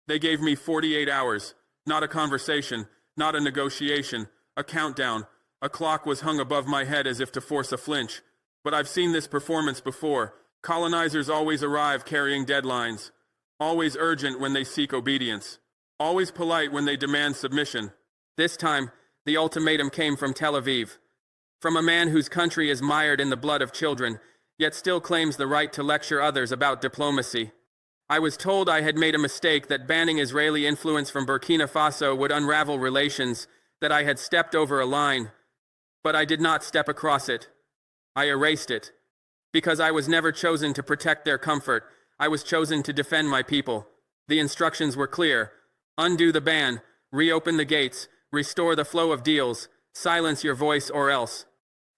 They gave me 48 hours, not a conversation, not a negotiation, a countdown. A clock was hung above my head as if to force a flinch. But I've seen this performance before. Colonizers always arrive carrying deadlines, always urgent when they seek obedience, always polite when they demand submission. This time, the ultimatum came from Tel Aviv, from a man whose country is mired in the blood of children, yet still claims the right to lecture others about diplomacy. I was told I had made a mistake, that banning Israeli influence from Burkina Faso would unravel relations, that I had stepped over a line. But I did not step across it. I erased it. Because I was never chosen to protect their comfort, I was chosen to defend my people. The instructions were clear. Undo the ban, reopen the gates, restore the flow of deals, silence your voice or else.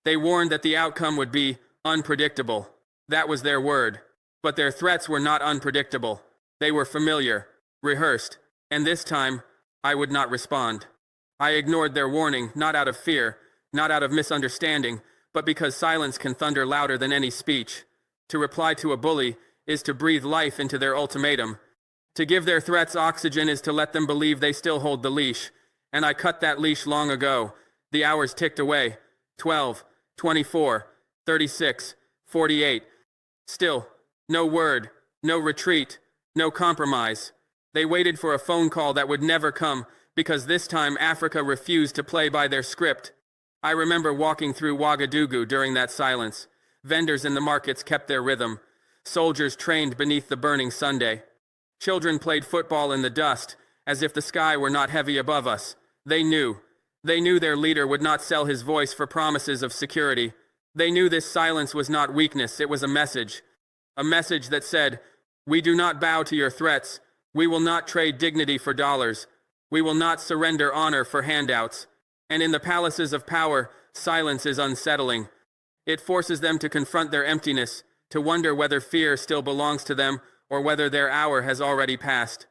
They warned that the outcome would be unpredictable. That was their word. But their threats were not unpredictable. They were familiar, rehearsed, and this time, I would not respond. I ignored their warning, not out of fear, not out of misunderstanding, but because silence can thunder louder than any speech. To reply to a bully is to breathe life into their ultimatum. To give their threats oxygen is to let them believe they still hold the leash. And I cut that leash long ago. The hours ticked away. 12, 24, 36, 48. Still, no word, no retreat, no compromise. They waited for a phone call that would never come, because this time Africa refused to play by their script. I remember walking through Ouagadougou during that silence. Vendors in the markets kept their rhythm. Soldiers trained beneath the burning Sunday. Children played football in the dust, as if the sky were not heavy above us. They knew their leader would not sell his voice for promises of security. They knew this silence was not weakness, it was a message. A message that said, we do not bow to your threats. We will not trade dignity for dollars. We will not surrender honor for handouts. And in the palaces of power, silence is unsettling. It forces them to confront their emptiness, to wonder whether fear still belongs to them or whether their hour has already passed.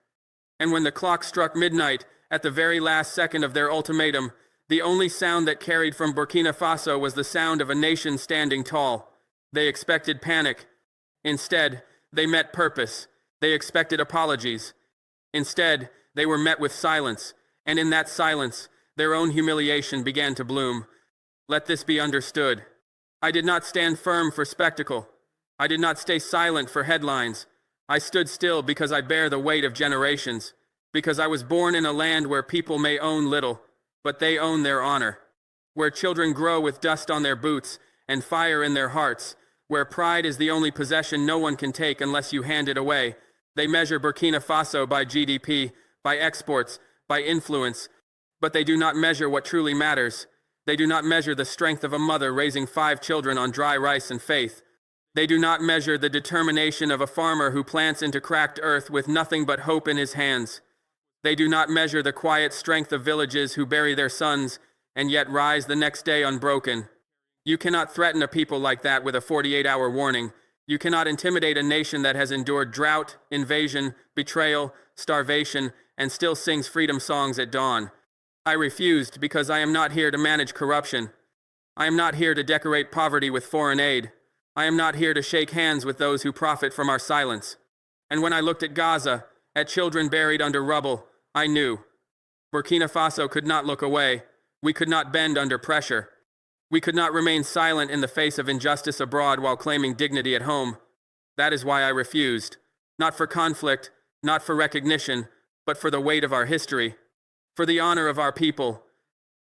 And when the clock struck midnight, at the very last second of their ultimatum, the only sound that carried from Burkina Faso was the sound of a nation standing tall. They expected panic. Instead, they met purpose. They expected apologies. Instead, they were met with silence, and in that silence, their own humiliation began to bloom. Let this be understood. I did not stand firm for spectacle. I did not stay silent for headlines. I stood still because I bear the weight of generations, because I was born in a land where people may own little, but they own their honor, where children grow with dust on their boots and fire in their hearts, where pride is the only possession no one can take unless you hand it away. They measure Burkina Faso by GDP, by exports, by influence, but they do not measure what truly matters. They do not measure the strength of a mother raising 5 children on dry rice and faith. They do not measure the determination of a farmer who plants into cracked earth with nothing but hope in his hands. They do not measure the quiet strength of villages who bury their sons and yet rise the next day unbroken. You cannot threaten a people like that with a 48-hour warning. You cannot intimidate a nation that has endured drought, invasion, betrayal, starvation, and still sings freedom songs at dawn. I refused because I am not here to manage corruption. I am not here to decorate poverty with foreign aid. I am not here to shake hands with those who profit from our silence. And when I looked at Gaza, at children buried under rubble, I knew. Burkina Faso could not look away. We could not bend under pressure. We could not remain silent in the face of injustice abroad while claiming dignity at home. That is why I refused. Not for conflict, not for recognition, but for the weight of our history, for the honor of our people,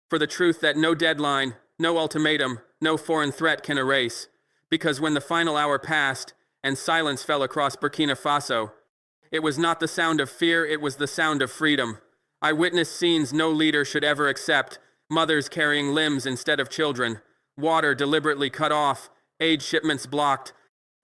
for the truth that no deadline, no ultimatum, no foreign threat can erase. Because when the final hour passed and silence fell across Burkina Faso, it was not the sound of fear, it was the sound of freedom. I witnessed scenes no leader should ever accept: mothers carrying limbs instead of children, water deliberately cut off, aid shipments blocked,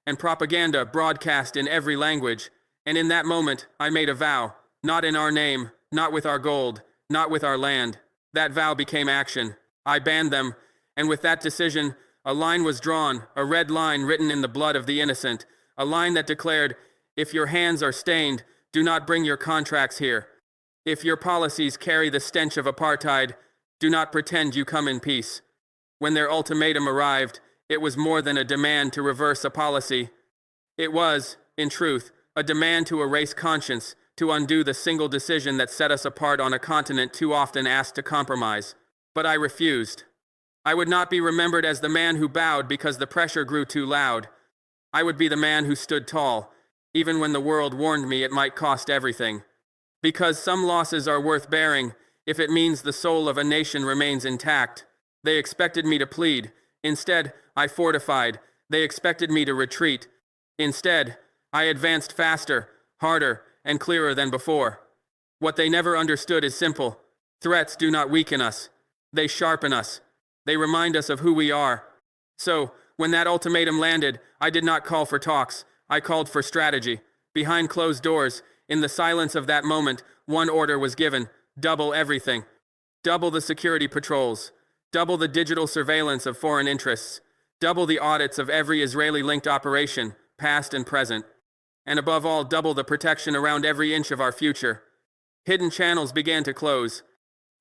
and propaganda broadcast in every language. And in that moment, I made a vow, not in our name, not with our gold, not with our land. That vow became action. I banned them, and with that decision, a line was drawn, a red line written in the blood of the innocent, a line that declared, if your hands are stained, do not bring your contracts here. If your policies carry the stench of apartheid, do not pretend you come in peace. When their ultimatum arrived, it was more than a demand to reverse a policy. It was, in truth, a demand to erase conscience, to undo the single decision that set us apart on a continent too often asked to compromise. But I refused. I would not be remembered as the man who bowed because the pressure grew too loud. I would be the man who stood tall, even when the world warned me it might cost everything. Because some losses are worth bearing, if it means the soul of a nation remains intact. They expected me to plead. Instead, I fortified. They expected me to retreat. Instead, I advanced faster, harder, and clearer than before. What they never understood is simple. Threats do not weaken us. They sharpen us. They remind us of who we are. So, when that ultimatum landed, I did not call for talks. I called for strategy. Behind closed doors, in the silence of that moment, one order was given: double everything. Double the security patrols. Double the digital surveillance of foreign interests. Double the audits of every Israeli-linked operation, past and present. And above all, double the protection around every inch of our future. Hidden channels began to close.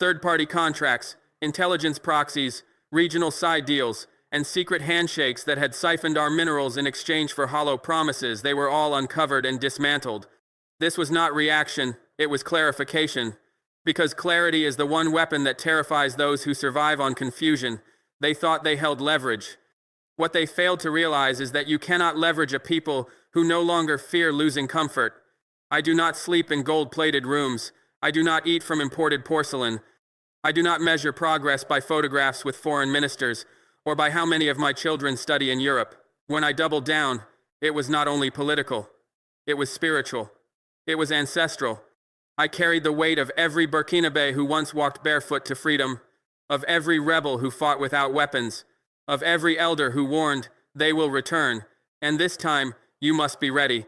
Third-party contracts, intelligence proxies, regional side deals, and secret handshakes that had siphoned our minerals in exchange for hollow promises, they were all uncovered and dismantled. This was not reaction, it was clarification. Because clarity is the one weapon that terrifies those who survive on confusion. They thought they held leverage. What they failed to realize is that you cannot leverage a people who no longer fear losing comfort. I do not sleep in gold-plated rooms. I do not eat from imported porcelain. I do not measure progress by photographs with foreign ministers, or by how many of my children study in Europe. When I doubled down, it was not only political. It was spiritual. It was ancestral. I carried the weight of every Burkinabe who once walked barefoot to freedom, of every rebel who fought without weapons, of every elder who warned, they will return, and this time, you must be ready.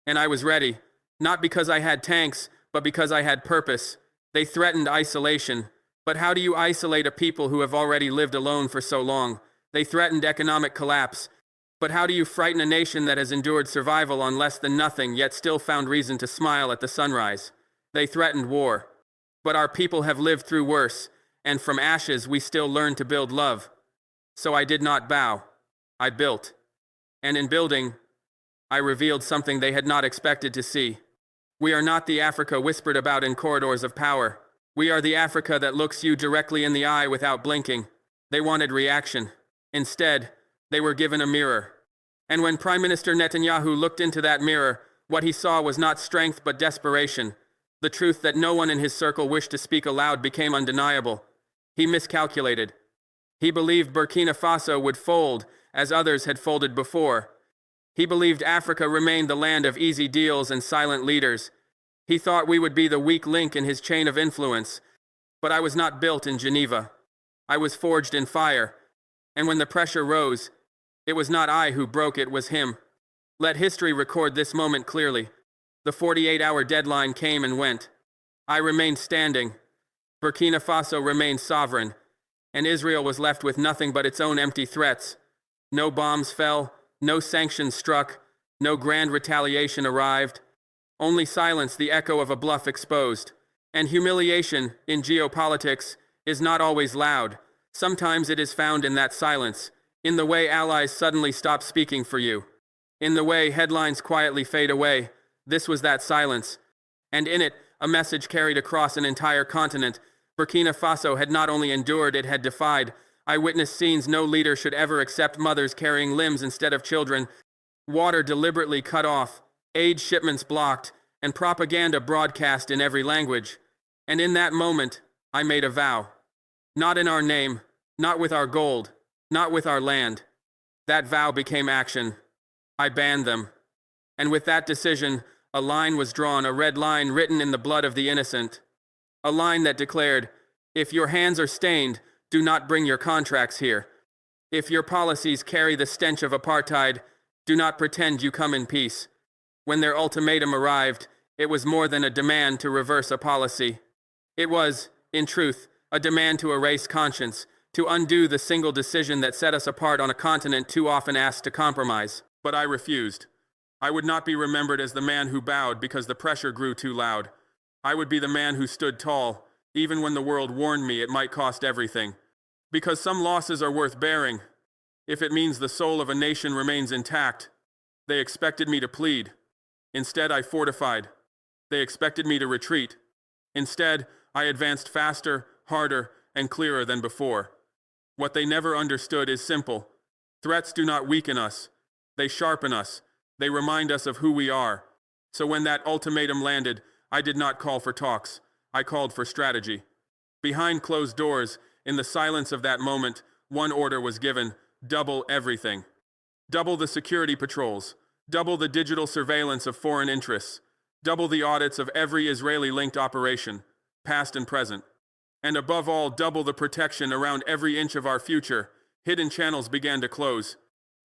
And I was ready, not because I had tanks, but because I had purpose. They threatened isolation. But how do you isolate a people who have already lived alone for so long? They threatened economic collapse. But how do you frighten a nation that has endured survival on less than nothing, yet still found reason to smile at the sunrise? They threatened war. But our people have lived through worse, and from ashes we still learn to build love. So I did not bow. I built. And in building, I revealed something they had not expected to see. We are not the Africa whispered about in corridors of power. We are the Africa that looks you directly in the eye without blinking. They wanted reaction. Instead, they were given a mirror. And when Prime Minister Netanyahu looked into that mirror, what he saw was not strength but desperation. The truth that no one in his circle wished to speak aloud became undeniable. He miscalculated. He believed Burkina Faso would fold, as others had folded before. He believed Africa remained the land of easy deals and silent leaders. He thought we would be the weak link in his chain of influence. But I was not built in Geneva. I was forged in fire. And when the pressure rose, it was not I who broke, it was him. Let history record this moment clearly. The 48-hour deadline came and went. I remained standing. Burkina Faso remained sovereign. And Israel was left with nothing but its own empty threats. No bombs fell, no sanctions struck, no grand retaliation arrived. Only silence, the echo of a bluff exposed. And humiliation, in geopolitics, is not always loud. Sometimes it is found in that silence, in the way allies suddenly stop speaking for you, in the way headlines quietly fade away. This was that silence. And in it, a message carried across an entire continent. Burkina Faso had not only endured, it had defied. I witnessed scenes no leader should ever accept: mothers carrying limbs instead of children, water deliberately cut off, aid shipments blocked, and propaganda broadcast in every language. And in that moment, I made a vow. Not in our name, not with our gold, not with our land. That vow became action. I banned them. And with that decision, a line was drawn, a red line written in the blood of the innocent. A line that declared, if your hands are stained, do not bring your contracts here. If your policies carry the stench of apartheid, do not pretend you come in peace. When their ultimatum arrived, it was more than a demand to reverse a policy. It was, in truth, a demand to erase conscience, to undo the single decision that set us apart on a continent too often asked to compromise. But I refused. I would not be remembered as the man who bowed because the pressure grew too loud. I would be the man who stood tall, even when the world warned me it might cost everything. Because some losses are worth bearing, if it means the soul of a nation remains intact. They expected me to plead. Instead, I fortified. They expected me to retreat. Instead, I advanced faster, harder, and clearer than before. What they never understood is simple. Threats do not weaken us. They sharpen us. They remind us of who we are. So when that ultimatum landed, I did not call for talks. I called for strategy. Behind closed doors, in the silence of that moment, one order was given: double everything. Double the security patrols. Double the digital surveillance of foreign interests. Double the audits of every Israeli-linked operation, past and present. And above all, double the protection around every inch of our future. Hidden channels began to close.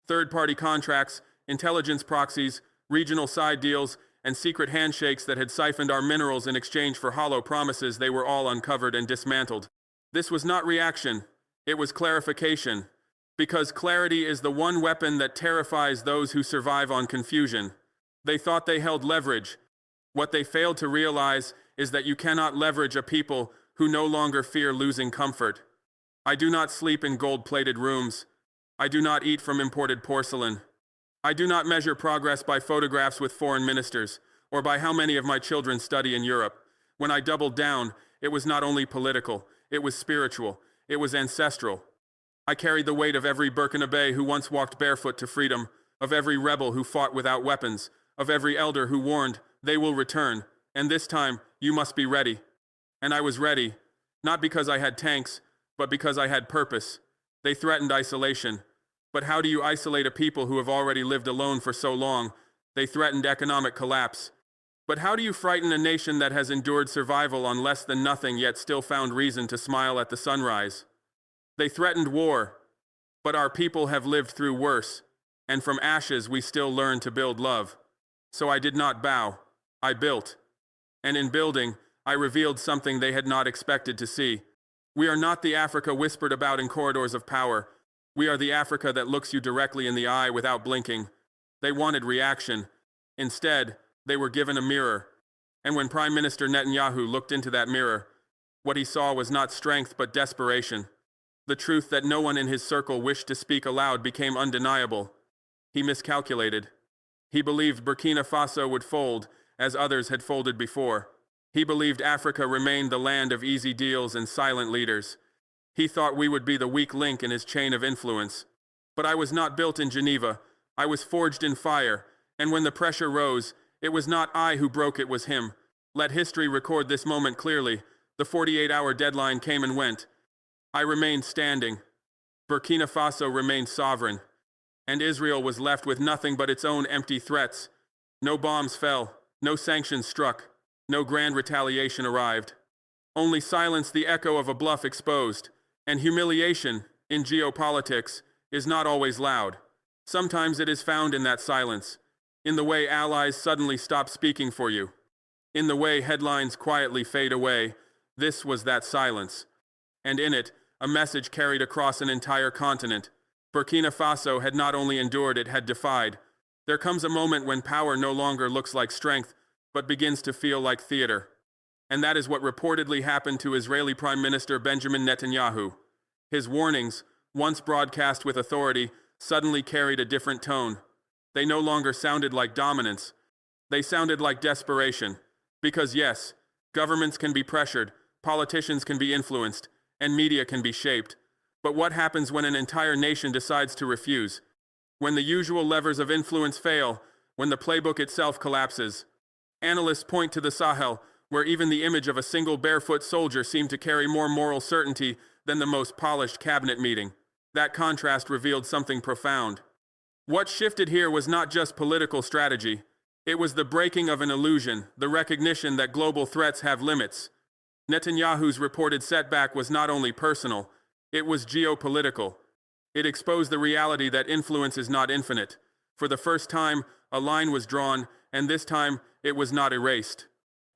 Third-party contracts, intelligence proxies, regional side deals, and secret handshakes that had siphoned our minerals in exchange for hollow promises, they were all uncovered and dismantled. This was not reaction. It was clarification. Because clarity is the one weapon that terrifies those who survive on confusion. They thought they held leverage. What they failed to realize is that you cannot leverage a people who no longer fear losing comfort. I do not sleep in gold-plated rooms. I do not eat from imported porcelain. I do not measure progress by photographs with foreign ministers, or by how many of my children study in Europe. When I doubled down, it was not only political, it was spiritual, it was ancestral. I carried the weight of every Burkina Faso who once walked barefoot to freedom, of every rebel who fought without weapons, of every elder who warned, they will return, and this time, you must be ready. And I was ready, not because I had tanks, but because I had purpose. They threatened isolation. But how do you isolate a people who have already lived alone for so long? They threatened economic collapse. But how do you frighten a nation that has endured survival on less than nothing yet still found reason to smile at the sunrise? They threatened war, but our people have lived through worse, and from ashes we still learn to build love. So I did not bow, I built. And in building, I revealed something they had not expected to see. We are not the Africa whispered about in corridors of power. We are the Africa that looks you directly in the eye without blinking. They wanted reaction. Instead, they were given a mirror. And when Prime Minister Netanyahu looked into that mirror, what he saw was not strength but desperation. The truth that no one in his circle wished to speak aloud became undeniable. He miscalculated. He believed Burkina Faso would fold, as others had folded before. He believed Africa remained the land of easy deals and silent leaders. He thought we would be the weak link in his chain of influence. But I was not built in Geneva. I was forged in fire, and when the pressure rose, it was not I who broke, it was him. Let history record this moment clearly. The 48-hour deadline came and went. I remained standing. Burkina Faso remained sovereign. And Israel was left with nothing but its own empty threats. No bombs fell, no sanctions struck, no grand retaliation arrived. Only silence, the echo of a bluff exposed. And humiliation, in geopolitics, is not always loud. Sometimes it is found in that silence, in the way allies suddenly stop speaking for you, in the way headlines quietly fade away. This was that silence. And in it, a message carried across an entire continent. Burkina Faso had not only endured, it had defied. There comes a moment when power no longer looks like strength, but begins to feel like theater. And that is what reportedly happened to Israeli Prime Minister Benjamin Netanyahu. His warnings, once broadcast with authority, suddenly carried a different tone. They no longer sounded like dominance. They sounded like desperation. Because yes, governments can be pressured, politicians can be influenced, and media can be shaped. But what happens when an entire nation decides to refuse? When the usual levers of influence fail, when the playbook itself collapses? Analysts point to the Sahel, where even the image of a single barefoot soldier seemed to carry more moral certainty than the most polished cabinet meeting. That contrast revealed something profound. What shifted here was not just political strategy. It was the breaking of an illusion, the recognition that global threats have limits. Netanyahu's reported setback was not only personal, it was geopolitical. It exposed the reality that influence is not infinite. For the first time, a line was drawn, and this time, it was not erased.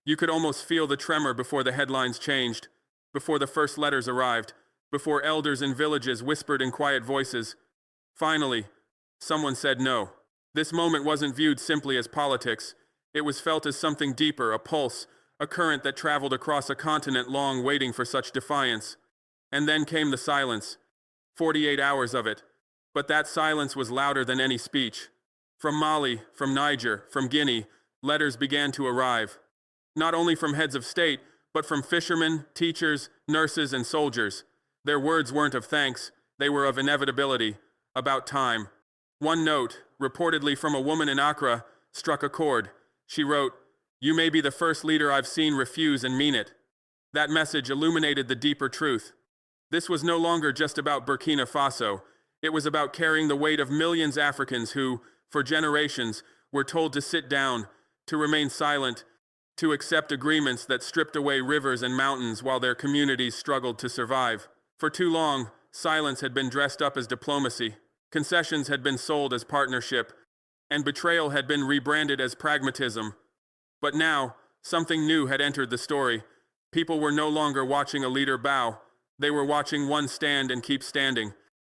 You could almost feel the tremor before the headlines changed, before the first letters arrived, before elders in villages whispered in quiet voices. Finally, someone said no. This moment wasn't viewed simply as politics. It was felt as something deeper, a pulse, a current that traveled across a continent long waiting for such defiance. And then came the silence. 48 hours of it. But that silence was louder than any speech. From Mali, from Niger, from Guinea, letters began to arrive. not only from heads of state, but from fishermen, teachers, nurses, and soldiers. Their words weren't of thanks, they were of inevitability, about time. One note, reportedly from a woman in Accra, struck a chord. She wrote, "You may be the first leader I've seen refuse and mean it." That message illuminated the deeper truth. This was no longer just about Burkina Faso. It was about carrying the weight of millions of Africans who, for generations, were told to sit down, to remain silent, to accept agreements that stripped away rivers and mountains while their communities struggled to survive. For too long, silence had been dressed up as diplomacy, concessions had been sold as partnership, and betrayal had been rebranded as pragmatism. But now, something new had entered the story. People were no longer watching a leader bow, they were watching one stand and keep standing.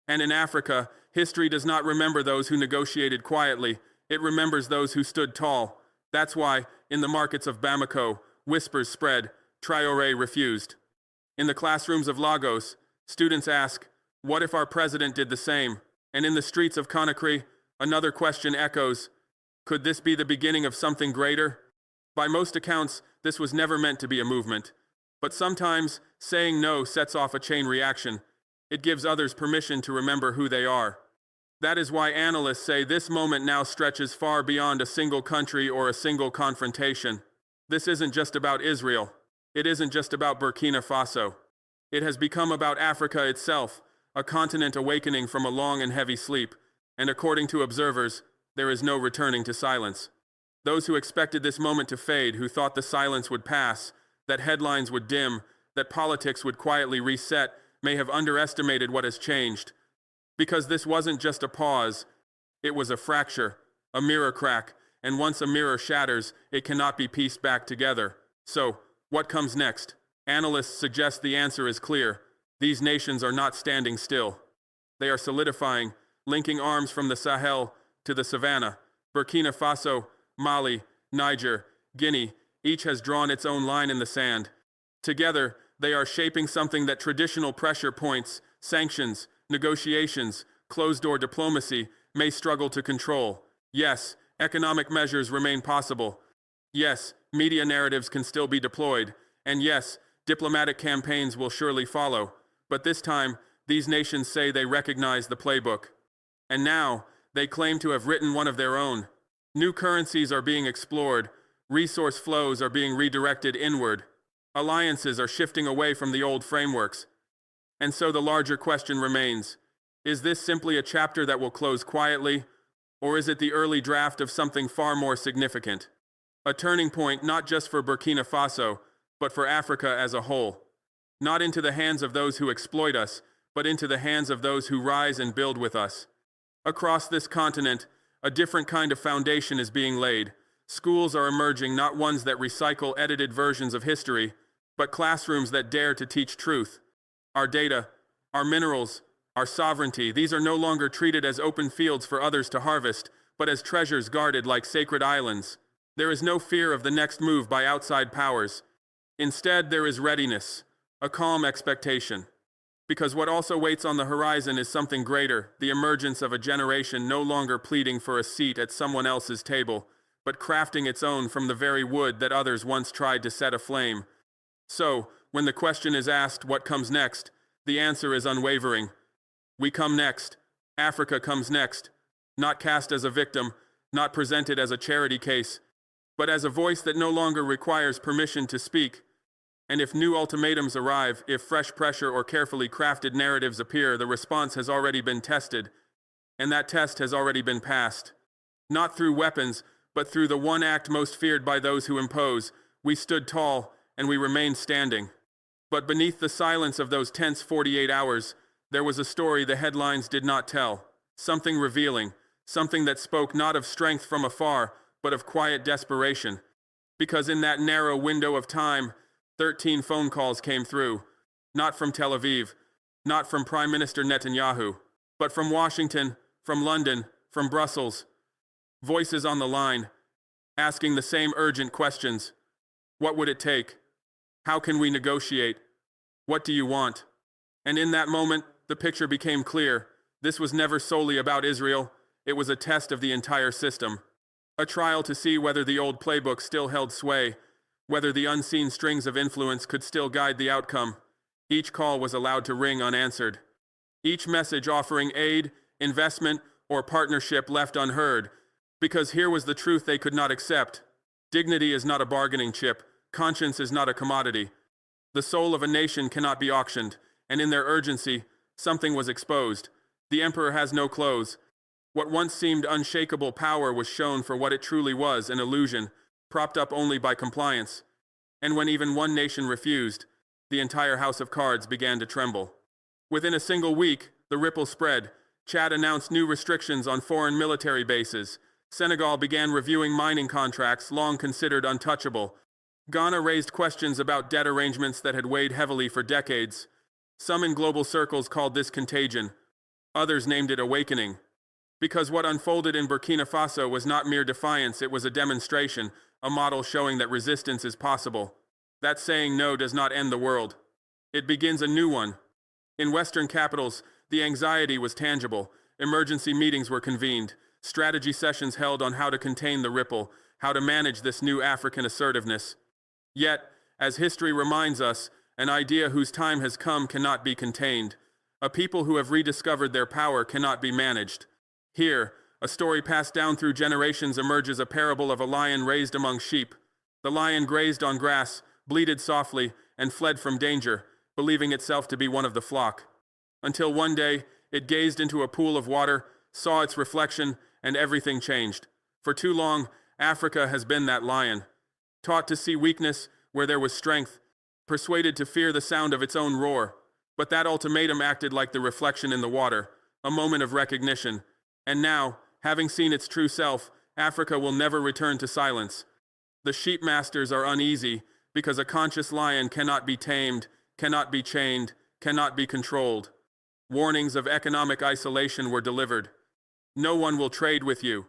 And in Africa, history does not remember those who negotiated quietly, it remembers those who stood tall. That's why, in the markets of Bamako, whispers spread, Traoré refused. In the classrooms of Lagos, students ask, what if our president did the same? And in the streets of Conakry, another question echoes, could this be the beginning of something greater? By most accounts, this was never meant to be a movement. But sometimes, saying no sets off a chain reaction. It gives others permission to remember who they are. That is why analysts say this moment now stretches far beyond a single country or a single confrontation. This isn't just about Israel. It isn't just about Burkina Faso. It has become about Africa itself, a continent awakening from a long and heavy sleep, and according to observers, there is no returning to silence. Those who expected this moment to fade, who thought the silence would pass, that headlines would dim, that politics would quietly reset, may have underestimated what has changed. Because this wasn't just a pause, it was a fracture, a mirror crack, and once a mirror shatters, it cannot be pieced back together. So, what comes next? Analysts suggest the answer is clear. These nations are not standing still. They are solidifying, linking arms from the Sahel to the Savannah. Burkina Faso, Mali, Niger, Guinea, each has drawn its own line in the sand. Together, they are shaping something that traditional pressure points, sanctions, negotiations, closed-door diplomacy may struggle to control. Yes, economic measures remain possible. Yes, media narratives can still be deployed. And yes, diplomatic campaigns will surely follow. But this time, these nations say they recognize the playbook. And now, they claim to have written one of their own. New currencies are being explored. Resource flows are being redirected inward. Alliances are shifting away from the old frameworks. And so the larger question remains, is this simply a chapter that will close quietly, or is it the early draft of something far more significant? A turning point not just for Burkina Faso, but for Africa as a whole. Not into the hands of those who exploit us, but into the hands of those who rise and build with us. Across this continent, a different kind of foundation is being laid. Schools are emerging, not ones that recycle edited versions of history, but classrooms that dare to teach truth. Our data, our minerals, our sovereignty, these are no longer treated as open fields for others to harvest, but as treasures guarded like sacred islands. There is no fear of the next move by outside powers. Instead, there is readiness, a calm expectation. Because what also waits on the horizon is something greater, the emergence of a generation no longer pleading for a seat at someone else's table, but crafting its own from the very wood that others once tried to set aflame. So, when the question is asked, what comes next, the answer is unwavering. We come next. Africa comes next. Not cast as a victim, not presented as a charity case, but as a voice that no longer requires permission to speak. And if new ultimatums arrive, if fresh pressure or carefully crafted narratives appear, the response has already been tested, and that test has already been passed. Not through weapons, but through the one act most feared by those who impose. We stood tall, and we remained standing. But beneath the silence of those tense 48 hours, there was a story the headlines did not tell. Something revealing, something that spoke not of strength from afar, but of quiet desperation. Because in that narrow window of time, 13 phone calls came through. Not from Tel Aviv, not from Prime Minister Netanyahu, but from Washington, from London, from Brussels. Voices on the line, asking the same urgent questions. What would it take? How can we negotiate? What do you want? And in that moment, the picture became clear. This was never solely about Israel. It was a test of the entire system. A trial to see whether the old playbook still held sway, whether the unseen strings of influence could still guide the outcome. Each call was allowed to ring unanswered. Each message offering aid, investment, or partnership left unheard, because here was the truth they could not accept. Dignity is not a bargaining chip. Conscience is not a commodity. The soul of a nation cannot be auctioned, and in their urgency, something was exposed. The emperor has no clothes. What once seemed unshakable power was shown for what it truly was, an illusion, propped up only by compliance. And when even one nation refused, the entire house of cards began to tremble. Within a single week, the ripple spread. Chad announced new restrictions on foreign military bases. Senegal began reviewing mining contracts long considered untouchable. Ghana raised questions about debt arrangements that had weighed heavily for decades. Some in global circles called this contagion. Others named it awakening. Because what unfolded in Burkina Faso was not mere defiance, it was a demonstration, a model showing that resistance is possible. That saying no does not end the world. It begins a new one. In Western capitals, the anxiety was tangible. Emergency meetings were convened. Strategy sessions held on how to contain the ripple, how to manage this new African assertiveness. Yet, as history reminds us, an idea whose time has come cannot be contained. A people who have rediscovered their power cannot be managed. Here, a story passed down through generations emerges, a parable of a lion raised among sheep. The lion grazed on grass, bleated softly, and fled from danger, believing itself to be one of the flock. Until one day, it gazed into a pool of water, saw its reflection, and everything changed. For too long, Africa has been that lion. Taught to see weakness where there was strength, persuaded to fear the sound of its own roar. But that ultimatum acted like the reflection in the water, a moment of recognition. And now, having seen its true self, Africa will never return to silence. The sheep masters are uneasy because a conscious lion cannot be tamed, cannot be chained, cannot be controlled. Warnings of economic isolation were delivered. No one will trade with you,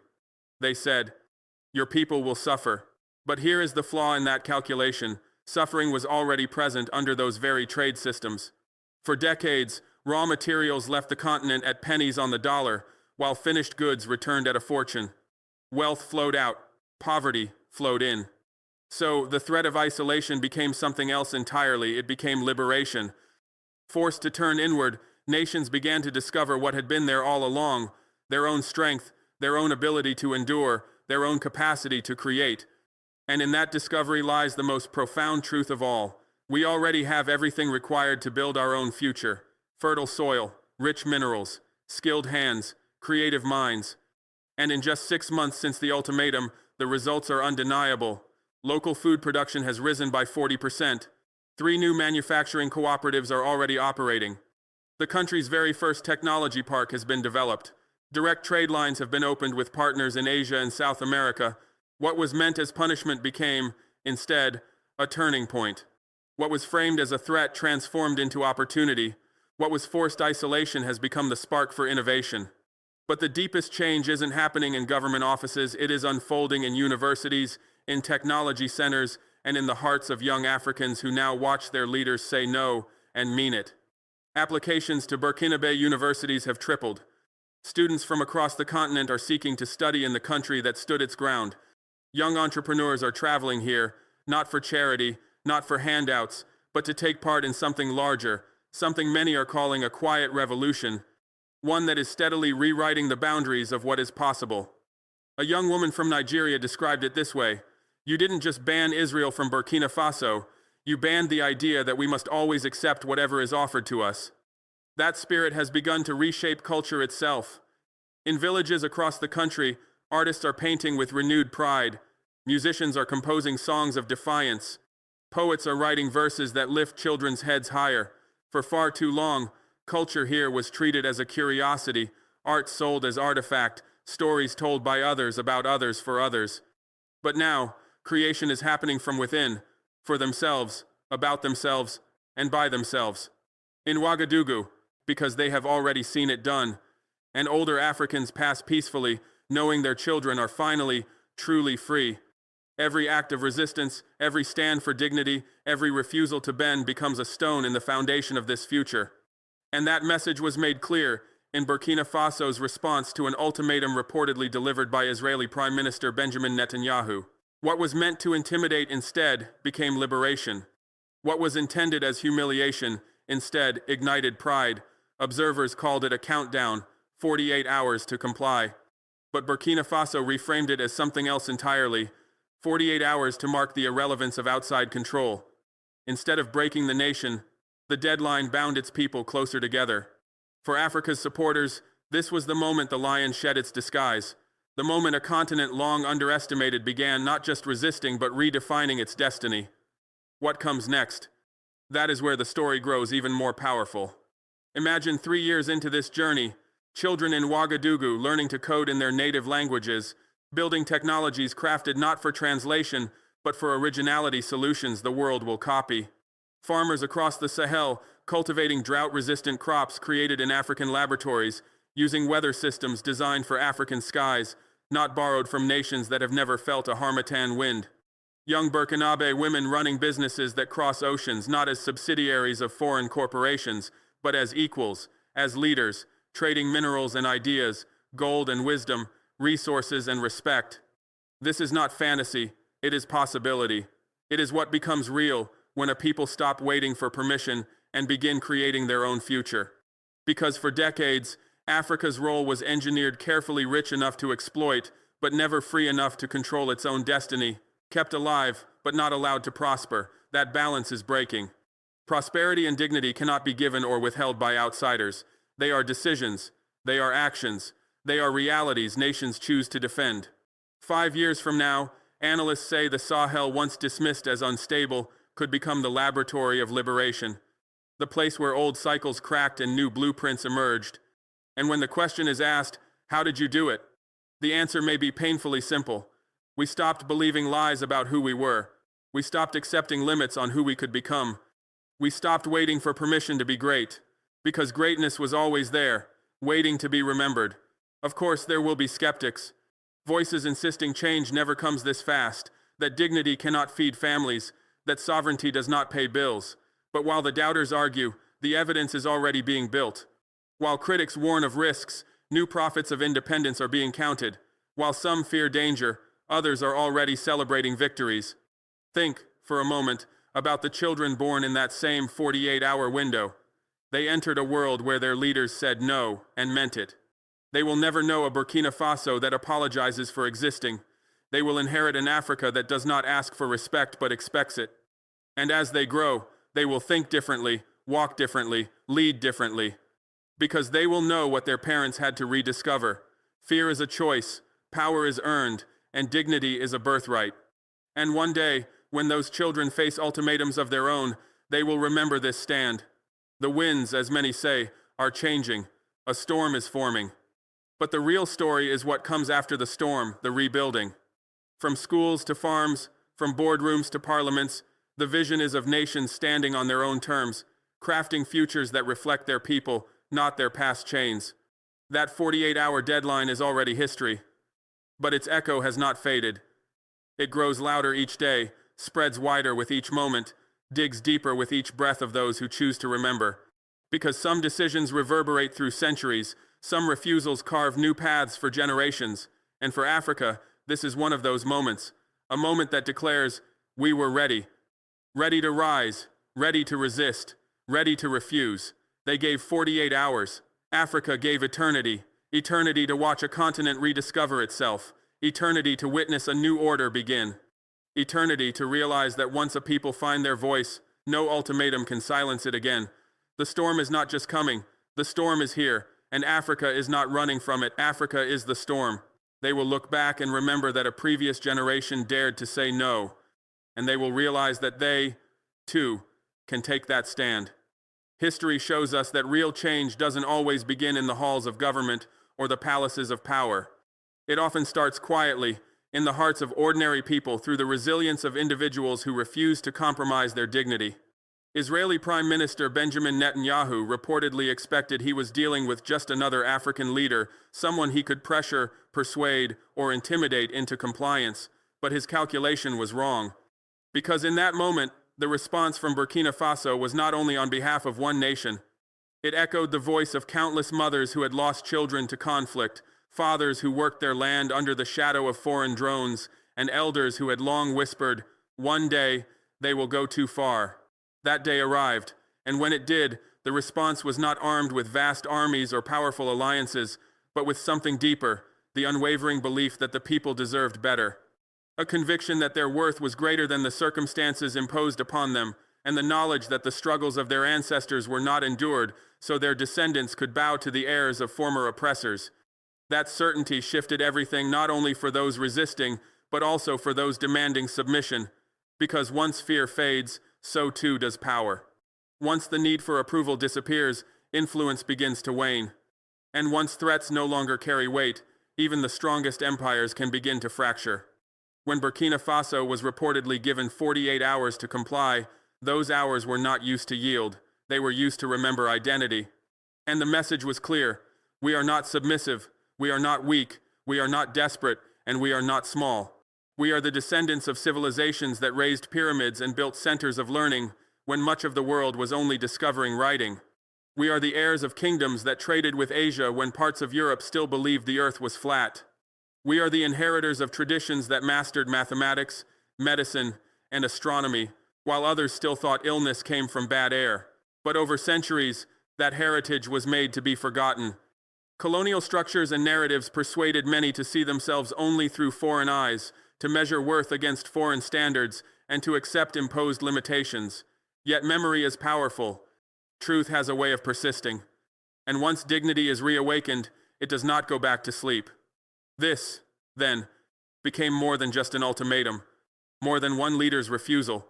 they said. Your people will suffer. But here is the flaw in that calculation. Suffering was already present under those very trade systems. For decades, raw materials left the continent at pennies on the dollar, while finished goods returned at a fortune. Wealth flowed out, poverty flowed in. So the threat of isolation became something else entirely. It became liberation. Forced to turn inward, nations began to discover what had been there all along: their own strength, their own ability to endure, their own capacity to create. And in that discovery lies the most profound truth of all. We already have everything required to build our own future: fertile soil, rich minerals, skilled hands, creative minds. And in just 6 months since the ultimatum, the results are undeniable. Local food production has risen by 40%. 3 new manufacturing cooperatives are already operating. The country's very first technology park has been developed. Direct trade lines have been opened with partners in Asia and South America. What was meant as punishment became, instead, a turning point. What was framed as a threat transformed into opportunity. What was forced isolation has become the spark for innovation. But the deepest change isn't happening in government offices. It is unfolding in universities, in technology centers, and in the hearts of young Africans who now watch their leaders say no and mean it. Applications to Burkina Faso universities have tripled. Students from across the continent are seeking to study in the country that stood its ground. Young entrepreneurs are traveling here, not for charity, not for handouts, but to take part in something larger, something many are calling a quiet revolution, one that is steadily rewriting the boundaries of what is possible. A young woman from Nigeria described it this way: "You didn't just ban Israel from Burkina Faso, you banned the idea that we must always accept whatever is offered to us." That spirit has begun to reshape culture itself. In villages across the country, artists are painting with renewed pride. Musicians are composing songs of defiance. Poets are writing verses that lift children's heads higher. For far too long, culture here was treated as a curiosity, art sold as artifact, stories told by others about others for others. But now, creation is happening from within, for themselves, about themselves, and by themselves. In Ouagadougou, because they have already seen it done, and older Africans pass peacefully, knowing their children are finally, truly free. Every act of resistance, every stand for dignity, every refusal to bend becomes a stone in the foundation of this future. And that message was made clear in Burkina Faso's response to an ultimatum reportedly delivered by Israeli Prime Minister Benjamin Netanyahu. What was meant to intimidate instead became liberation. What was intended as humiliation instead ignited pride. Observers called it a countdown, 48 hours to comply. But Burkina Faso reframed it as something else entirely, 48 hours to mark the irrelevance of outside control. Instead of breaking the nation, the deadline bound its people closer together. For Africa's supporters, this was the moment the lion shed its disguise, the moment a continent long underestimated began not just resisting but redefining its destiny. What comes next? That is where the story grows even more powerful. Imagine 3 years into this journey, children in Ouagadougou learning to code in their native languages, building technologies crafted not for translation, but for originality solutions the world will copy. Farmers across the Sahel cultivating drought-resistant crops created in African laboratories, using weather systems designed for African skies, not borrowed from nations that have never felt a harmattan wind. Young Burkinabe women running businesses that cross oceans not as subsidiaries of foreign corporations, but as equals, as leaders, trading minerals and ideas, gold and wisdom, resources and respect. This is not fantasy, it is possibility. It is what becomes real when a people stop waiting for permission and begin creating their own future. Because for decades, Africa's role was engineered carefully, rich enough to exploit, but never free enough to control its own destiny, kept alive, but not allowed to prosper. That balance is breaking. Prosperity and dignity cannot be given or withheld by outsiders. They are decisions, they are actions, they are realities nations choose to defend. 5 years from now, analysts say the Sahel, once dismissed as unstable, could become the laboratory of liberation, the place where old cycles cracked and new blueprints emerged. And when the question is asked, how did you do it? The answer may be painfully simple. We stopped believing lies about who we were. We stopped accepting limits on who we could become. We stopped waiting for permission to be great, because greatness was always there, waiting to be remembered. Of course, there will be skeptics, voices insisting change never comes this fast, that dignity cannot feed families, that sovereignty does not pay bills. But while the doubters argue, the evidence is already being built. While critics warn of risks, new prophets of independence are being counted. While some fear danger, others are already celebrating victories. Think, for a moment, about the children born in that same 48-hour window. They entered a world where their leaders said no and meant it. They will never know a Burkina Faso that apologizes for existing. They will inherit an Africa that does not ask for respect but expects it. And as they grow, they will think differently, walk differently, lead differently. Because they will know what their parents had to rediscover. Fear is a choice, power is earned, and dignity is a birthright. And one day, when those children face ultimatums of their own, they will remember this stand. The winds, as many say, are changing. A storm is forming. But the real story is what comes after the storm, the rebuilding. From schools to farms, from boardrooms to parliaments, the vision is of nations standing on their own terms, crafting futures that reflect their people, not their past chains. That 48-hour deadline is already history. But its echo has not faded. It grows louder each day, spreads wider with each moment, digs deeper with each breath of those who choose to remember. Because some decisions reverberate through centuries, some refusals carve new paths for generations, and for Africa, this is one of those moments, a moment that declares, we were ready. Ready to rise, ready to resist, ready to refuse. They gave 48 hours. Africa gave eternity. Eternity to watch a continent rediscover itself. Eternity to witness a new order begin. Eternity to realize that once a people find their voice, no ultimatum can silence it again. The storm is not just coming, the storm is here, and Africa is not running from it. Africa is the storm. They will look back and remember that a previous generation dared to say no, and they will realize that they, too, can take that stand. History shows us that real change doesn't always begin in the halls of government or the palaces of power. It often starts quietly, in the hearts of ordinary people through the resilience of individuals who refuse to compromise their dignity. Israeli Prime Minister Benjamin Netanyahu reportedly expected he was dealing with just another African leader, someone he could pressure, persuade, or intimidate into compliance, but his calculation was wrong. Because in that moment, the response from Burkina Faso was not only on behalf of one nation. It echoed the voice of countless mothers who had lost children to conflict, fathers who worked their land under the shadow of foreign drones, and elders who had long whispered, "One day, they will go too far." That day arrived, and when it did, the response was not armed with vast armies or powerful alliances, but with something deeper, the unwavering belief that the people deserved better. A conviction that their worth was greater than the circumstances imposed upon them, and the knowledge that the struggles of their ancestors were not endured so their descendants could bow to the heirs of former oppressors. That certainty shifted everything, not only for those resisting, but also for those demanding submission, because once fear fades, so too does power. Once the need for approval disappears, influence begins to wane. And once threats no longer carry weight, even the strongest empires can begin to fracture. When Burkina Faso was reportedly given 48 hours to comply, those hours were not used to yield. They were used to remember identity. And the message was clear: we are not submissive, we are not weak, we are not desperate, and we are not small. We are the descendants of civilizations that raised pyramids and built centers of learning when much of the world was only discovering writing. We are the heirs of kingdoms that traded with Asia when parts of Europe still believed the earth was flat. We are the inheritors of traditions that mastered mathematics, medicine, and astronomy, while others still thought illness came from bad air. But over centuries, that heritage was made to be forgotten. Colonial structures and narratives persuaded many to see themselves only through foreign eyes, to measure worth against foreign standards, and to accept imposed limitations. Yet memory is powerful. Truth has a way of persisting. And once dignity is reawakened, it does not go back to sleep. This, then, became more than just an ultimatum, more than one leader's refusal.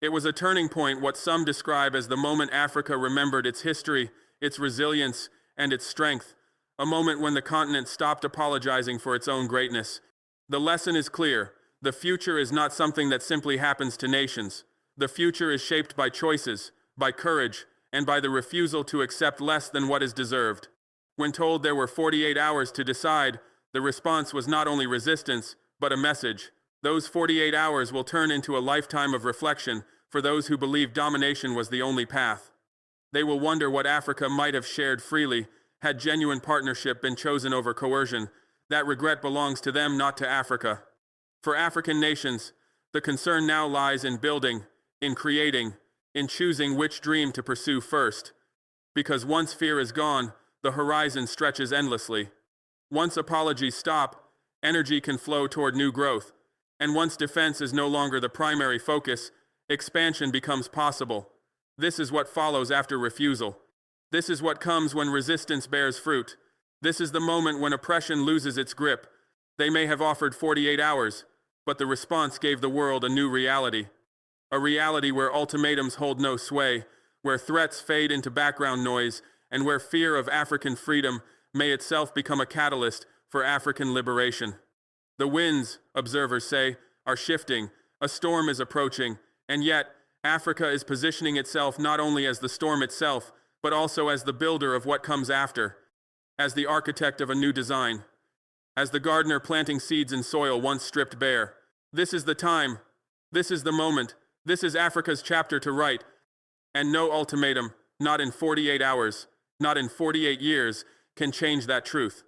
It was a turning point, what some describe as the moment Africa remembered its history, its resilience, and its strength, a moment when the continent stopped apologizing for its own greatness. The lesson is clear: the future is not something that simply happens to nations. The future is shaped by choices, by courage, and by the refusal to accept less than what is deserved. When told there were 48 hours to decide, the response was not only resistance, but a message. Those 48 hours will turn into a lifetime of reflection for those who believe domination was the only path. They will wonder what Africa might have shared freely had genuine partnership been chosen over coercion. That regret belongs to them, not to Africa. For African nations, the concern now lies in building, in creating, in choosing which dream to pursue first. Because once fear is gone, the horizon stretches endlessly. Once apologies stop, energy can flow toward new growth. And once defense is no longer the primary focus, expansion becomes possible. This is what follows after refusal. This is what comes when resistance bears fruit. This is the moment when oppression loses its grip. They may have offered 48 hours, but the response gave the world a new reality. A reality where ultimatums hold no sway, where threats fade into background noise, and where fear of African freedom may itself become a catalyst for African liberation. The winds, observers say, are shifting, a storm is approaching, and yet Africa is positioning itself not only as the storm itself, but also as the builder of what comes after, as the architect of a new design, as the gardener planting seeds in soil once stripped bare. This is the time, this is the moment, this is Africa's chapter to write, and no ultimatum, not in 48 hours, not in 48 years, can change that truth.